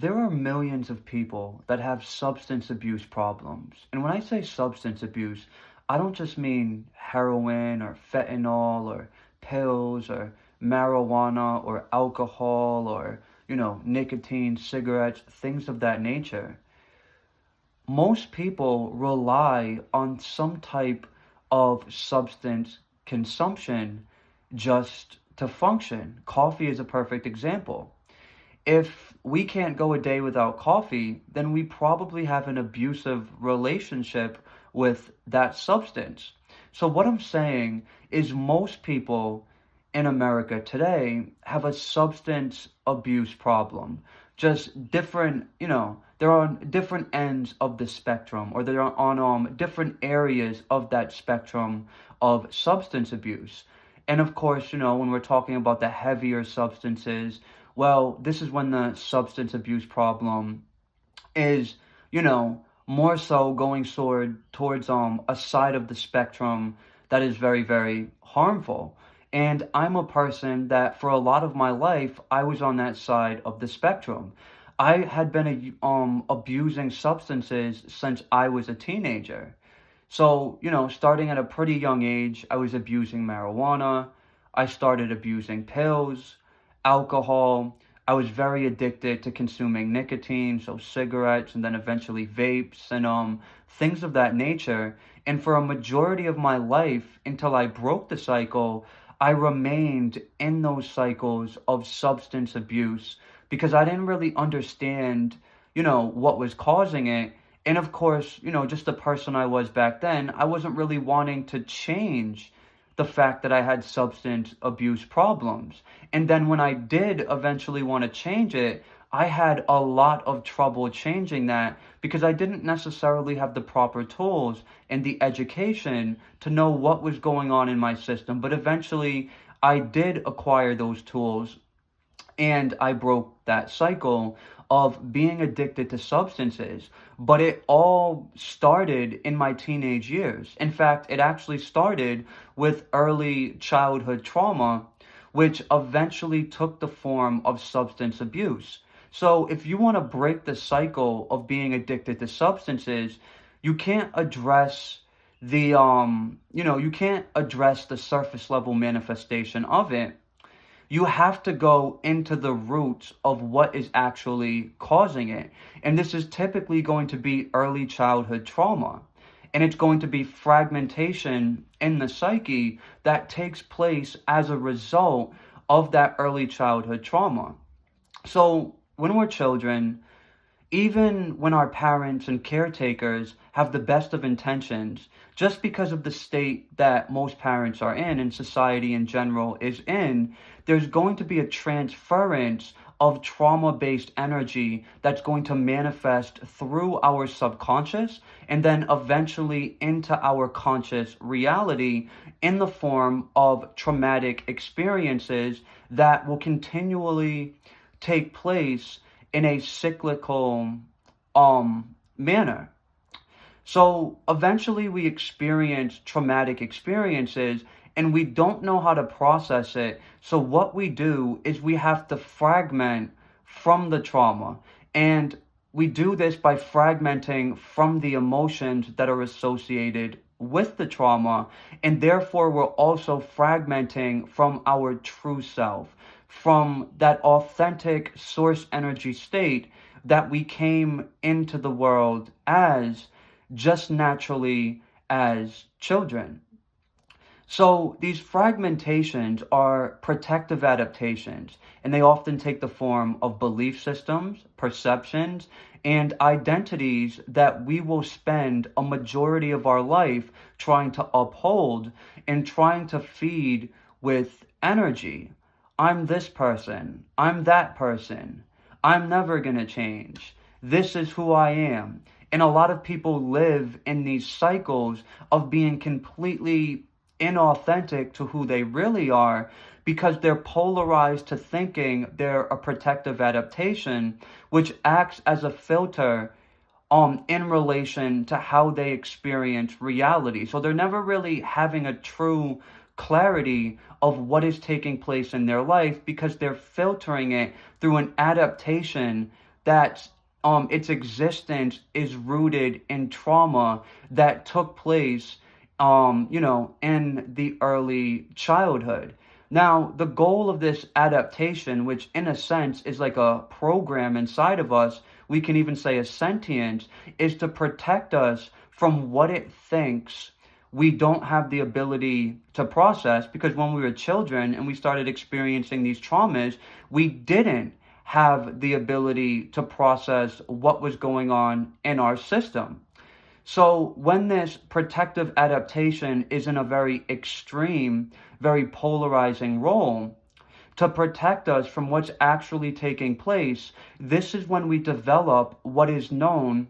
There are millions of people that have substance abuse problems. And when I say substance abuse, I don't just mean heroin or fentanyl or pills or marijuana or alcohol or, nicotine, cigarettes, things of that nature. Most people rely on some type of substance consumption just to function. Coffee is a perfect example. If we can't go a day without coffee, then we probably have an abusive relationship with that substance. So, what I'm saying is, most people in America today have a substance abuse problem. Just different, they're on different ends of the spectrum, or they're on different areas of that spectrum of substance abuse. And of course, when we're talking about the heavier substances, well, this is when the substance abuse problem is, more so going towards a side of the spectrum that is very, very harmful. And I'm a person that for a lot of my life, I was on that side of the spectrum. I had been abusing substances since I was a teenager. So, starting at a pretty young age, I was abusing marijuana. I started abusing pills, alcohol. I was very addicted to consuming nicotine, so cigarettes, and then eventually vapes and things of that nature. And for a majority of my life, until I broke the cycle, I remained in those cycles of substance abuse because I didn't really understand, what was causing it. And of course, just the person I was back then, I wasn't really wanting to change the fact that I had substance abuse problems. And then when I did eventually want to change it, I had a lot of trouble changing that because I didn't necessarily have the proper tools and the education to know what was going on in my system. But eventually, I did acquire those tools and I broke that cycle of being addicted to substances. But it all started in my teenage years. In fact, it actually started with early childhood trauma, which eventually took the form of substance abuse. So if you want to break the cycle of being addicted to substances, you can't address you can't address the surface level manifestation of it. You have to go into the roots of what is actually causing it. And this is typically going to be early childhood trauma. And it's going to be fragmentation in the psyche that takes place as a result of that early childhood trauma. So when we're children, even when our parents and caretakers have the best of intentions, just because of the state that most parents are in and society in general is in, there's going to be a transference of trauma-based energy that's going to manifest through our subconscious and then eventually into our conscious reality in the form of traumatic experiences that will continually take place in a cyclical manner. So eventually we experience traumatic experiences and we don't know how to process it. So what we do is we have to fragment from the trauma. And we do this by fragmenting from the emotions that are associated with the trauma. And therefore we're also fragmenting from our true self, from that authentic source energy state that we came into the world as, just naturally as children. So these fragmentations are protective adaptations, and they often take the form of belief systems, perceptions, and identities that we will spend a majority of our life trying to uphold and trying to feed with energy. I'm this person. I'm that person. I'm never going to change. This is who I am. And a lot of people live in these cycles of being completely inauthentic to who they really are because they're polarized to thinking they're a protective adaptation, which acts as a filter in relation to how they experience reality. So they're never really having a true clarity of what is taking place in their life because they're filtering it through an adaptation that its existence is rooted in trauma that took place, in the early childhood. Now, the goal of this adaptation, which in a sense is like a program inside of us, we can even say a sentience, is to protect us from what it thinks we don't have the ability to process, because when we were children and we started experiencing these traumas, we didn't have the ability to process what was going on in our system. So when this protective adaptation is in a very extreme, very polarizing role, to protect us from what's actually taking place, this is when we develop what is known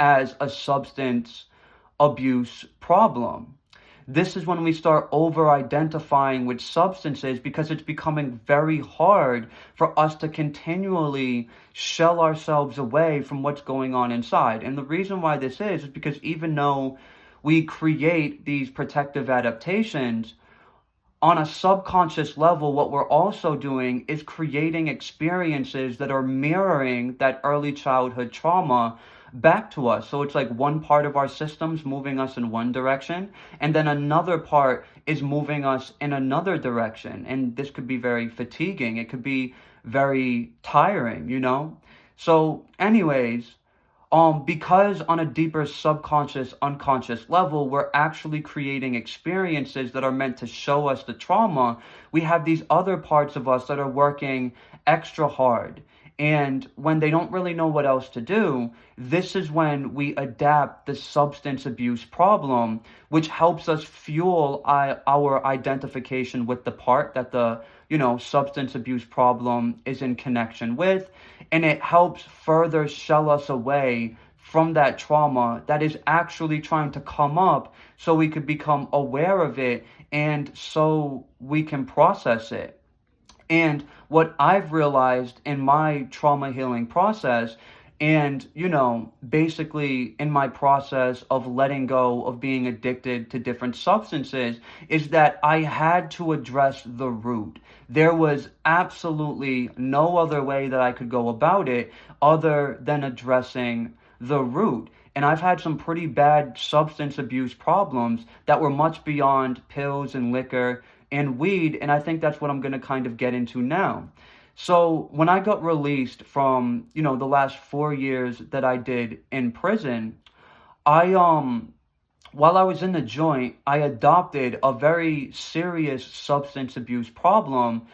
as a substance abuse problem. This is when we start over identifying with substances, because it's becoming very hard for us to continually shell ourselves away from what's going on inside. And the reason why this is because even though we create these protective adaptations, on a subconscious level, what we're also doing is creating experiences that are mirroring that early childhood trauma back to us. So it's like one part of our systems moving us in one direction, and then another part is moving us in another direction. And this could be very fatiguing. It could be very tiring. So anyways, because on a deeper subconscious, unconscious level, we're actually creating experiences that are meant to show us the trauma, we have these other parts of us that are working extra hard. And when they don't really know what else to do, this is when we adapt the substance abuse problem, which helps us fuel our identification with the part that the substance abuse problem is in connection with. And it helps further shell us away from that trauma that is actually trying to come up, so we could become aware of it and so we can process it. And what I've realized in my trauma healing process, and, basically in my process of letting go of being addicted to different substances, is that I had to address the root. There was absolutely no other way that I could go about it other than addressing the root. And I've had some pretty bad substance abuse problems that were much beyond pills and liquor and weed, and I think that's what I'm going to kind of get into now. So when I got released from, the last 4 years that I did in prison, I while I was in the joint, I adopted a very serious substance abuse problem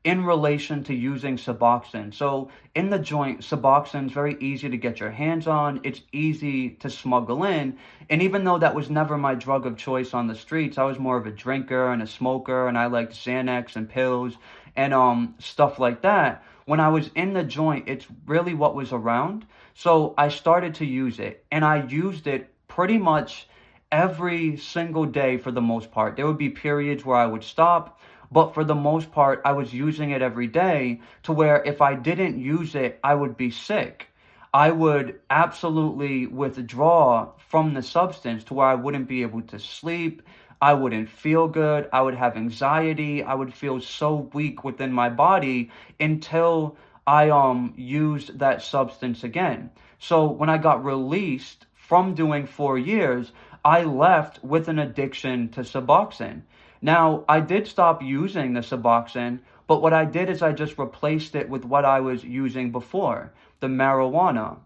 in relation to using Suboxone. So in the joint, Suboxone is very easy to get your hands on. It's easy to smuggle in. And even though that was never my drug of choice on the streets, I was more of a drinker and a smoker, and I liked Xanax and pills and stuff like that. When I was in the joint, it's really what was around. So I started to use it, and I used it pretty much every single day for the most part. There would be periods where I would stop, but for the most part, I was using it every day, to where if I didn't use it, I would be sick. I would absolutely withdraw from the substance to where I wouldn't be able to sleep. I wouldn't feel good. I would have anxiety. I would feel so weak within my body until I used that substance again. So when I got released from doing 4 years, I left with an addiction to Suboxone. Now, I did stop using the Suboxone, but what I did is I just replaced it with what I was using before: the marijuana,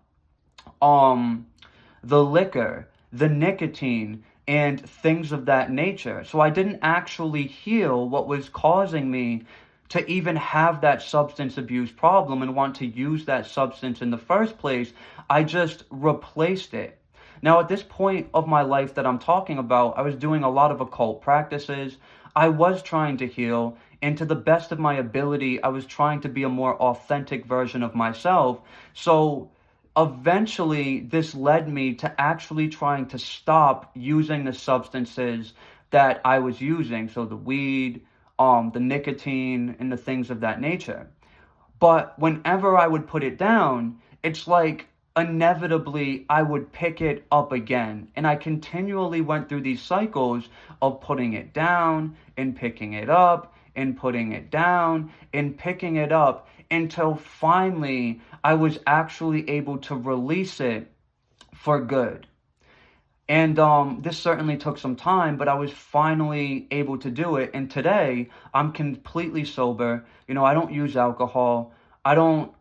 the liquor, the nicotine, and things of that nature. So I didn't actually heal what was causing me to even have that substance abuse problem and want to use that substance in the first place. I just replaced it. Now, at this point of my life that I'm talking about, I was doing a lot of occult practices. I was trying to heal, and to the best of my ability, I was trying to be a more authentic version of myself. So eventually, this led me to actually trying to stop using the substances that I was using. So the weed, the nicotine, and the things of that nature. But whenever I would put it down, it's like inevitably I would pick it up again. And I continually went through these cycles of putting it down and picking it up and putting it down and picking it up. until finally I was actually able to release it for good. And this certainly took some time, but I was finally able to do it. And today I'm completely sober. I don't use alcohol. I don't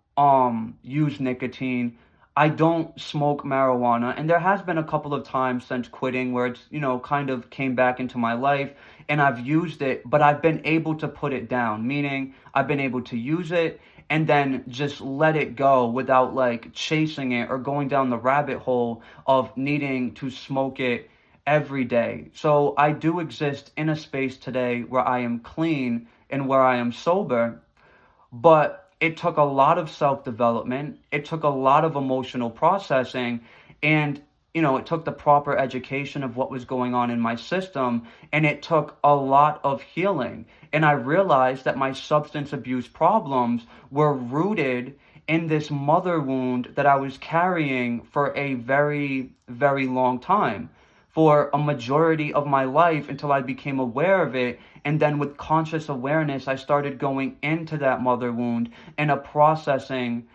use nicotine. I don't smoke marijuana. And there has been a couple of times since quitting where it's, kind of came back into my life and I've used it, but I've been able to put it down, meaning I've been able to use it and then just let it go without like chasing it or going down the rabbit hole of needing to smoke it every day. So I do exist in a space today where I am clean and where I am sober, but it took a lot of self-development. It took a lot of emotional processing, and it took the proper education of what was going on in my system, and it took a lot of healing. And I realized that my substance abuse problems were rooted in this mother wound that I was carrying for a very, very long time, for a majority of my life until I became aware of it. And then with conscious awareness, I started going into that mother wound and processing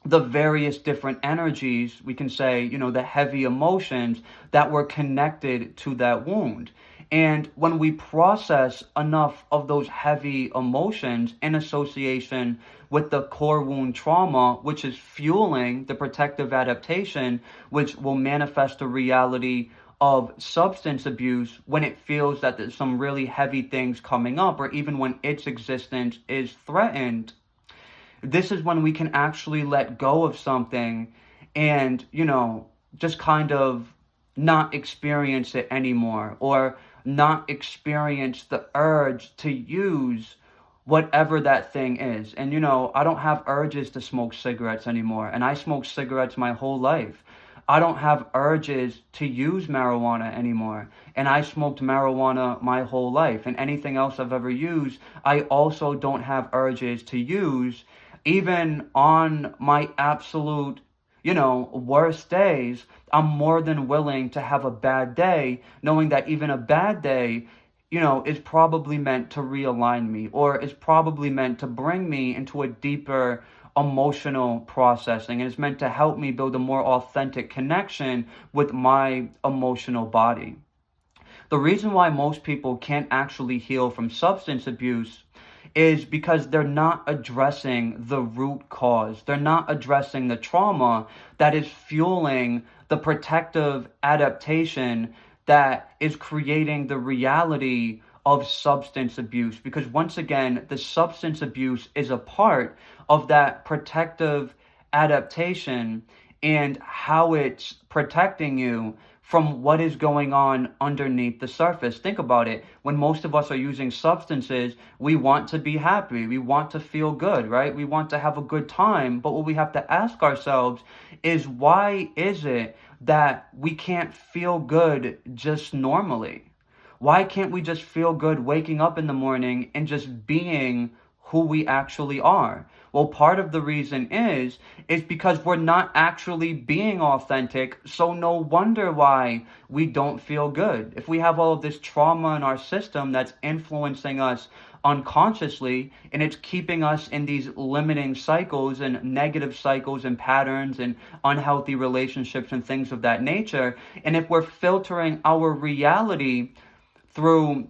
the various different energies, we can say, the heavy emotions that were connected to that wound. And when we process enough of those heavy emotions in association with the core wound trauma, which is fueling the protective adaptation, which will manifest the reality of substance abuse when it feels that there's some really heavy things coming up, or even when its existence is threatened, this is when we can actually let go of something and, just kind of not experience it anymore, or not experience the urge to use whatever that thing is. And, I don't have urges to smoke cigarettes anymore. And I smoked cigarettes my whole life. I don't have urges to use marijuana anymore. And I smoked marijuana my whole life. And anything else I've ever used, I also don't have urges to use. Even on my absolute, worst days, I'm more than willing to have a bad day, knowing that even a bad day, is probably meant to realign me, or is probably meant to bring me into a deeper emotional processing, and it's meant to help me build a more authentic connection with my emotional body. The reason why most people can't actually heal from substance abuse is because they're not addressing the root cause. They're not addressing the trauma that is fueling the protective adaptation that is creating the reality of substance abuse. Because once again, the substance abuse is a part of that protective adaptation and how it's protecting you from what is going on underneath the surface. Think about it. When most of us are using substances, we want to be happy. We want to feel good, right? We want to have a good time. But what we have to ask ourselves is, why is it that we can't feel good just normally? Why can't we just feel good waking up in the morning and just being who we actually are? Well, part of the reason is because we're not actually being authentic, so no wonder why we don't feel good. If we have all of this trauma in our system that's influencing us unconsciously, and it's keeping us in these limiting cycles and negative cycles and patterns and unhealthy relationships and things of that nature, and if we're filtering our reality through,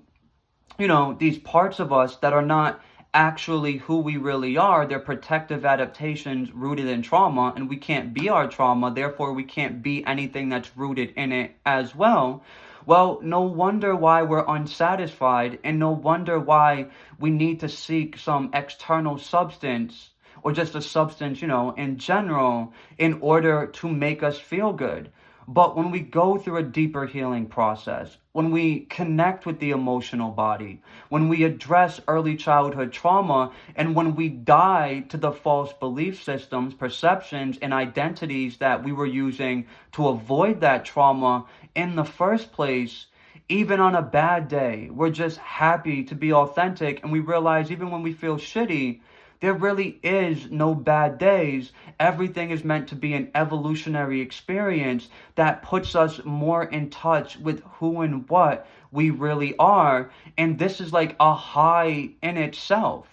these parts of us that are not actually who we really are, they're protective adaptations rooted in trauma, and we can't be our trauma, therefore we can't be anything that's rooted in it as well. Well, no wonder why we're unsatisfied, and no wonder why we need to seek some external substance, or just a substance, in general, in order to make us feel good. But when we go through a deeper healing process, when we connect with the emotional body, when we address early childhood trauma, and when we die to the false belief systems, perceptions, and identities that we were using to avoid that trauma in the first place, even on a bad day, we're just happy to be authentic, and we realize even when we feel shitty, there really is no bad days. Everything is meant to be an evolutionary experience that puts us more in touch with who and what we really are. And this is like a high in itself.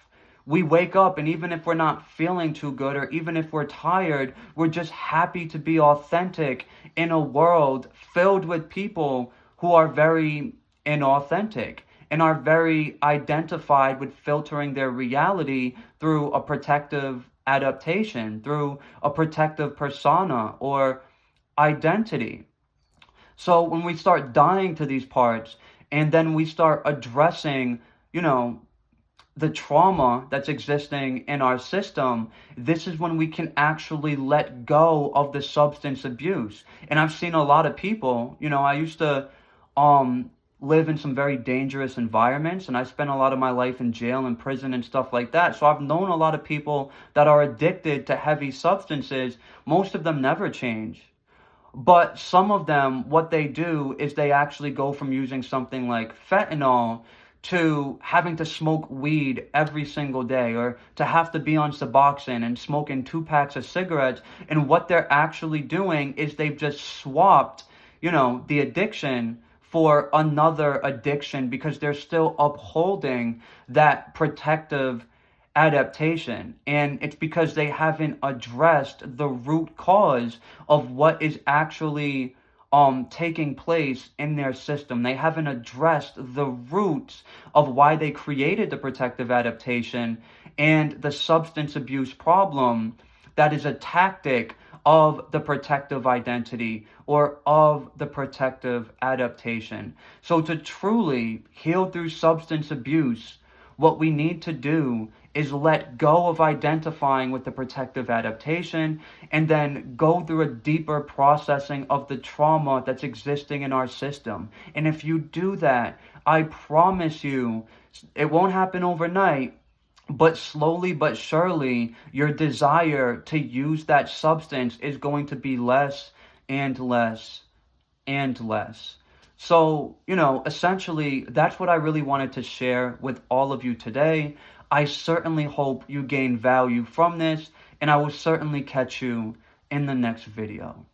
we wake up, and even if we're not feeling too good, or even if we're tired, we're just happy to be authentic in a world filled with people who are very inauthentic and are very identified with filtering their reality through a protective adaptation, through a protective persona or identity. So when we start dying to these parts and then we start addressing, you know, the trauma that's existing in our system, this is when we can actually let go of the substance abuse. And I've seen a lot of people, I used to um live in some very dangerous environments, and I spent a lot of my life in jail and prison and stuff like that. So I've known a lot of people that are addicted to heavy substances. Most of them never change. But some of them, what they do is they actually go from using something like fentanyl to having to smoke weed every single day, or to have to be on Suboxone and smoking 2 packs of cigarettes. And what they're actually doing is they've just swapped, the addiction for another addiction, because they're still upholding that protective adaptation. And it's because they haven't addressed the root cause of what is actually taking place in their system. They haven't addressed the roots of why they created the protective adaptation and the substance abuse problem that is a tactic of the protective identity or of the protective adaptation. So to truly heal through substance abuse, what we need to do is let go of identifying with the protective adaptation and then go through a deeper processing of the trauma that's existing in our system. And if you do that, I promise you, it won't happen overnight, but slowly but surely, your desire to use that substance is going to be less and less and less. So, essentially, that's what I really wanted to share with all of you today. I certainly hope you gain value from this, and I will certainly catch you in the next video.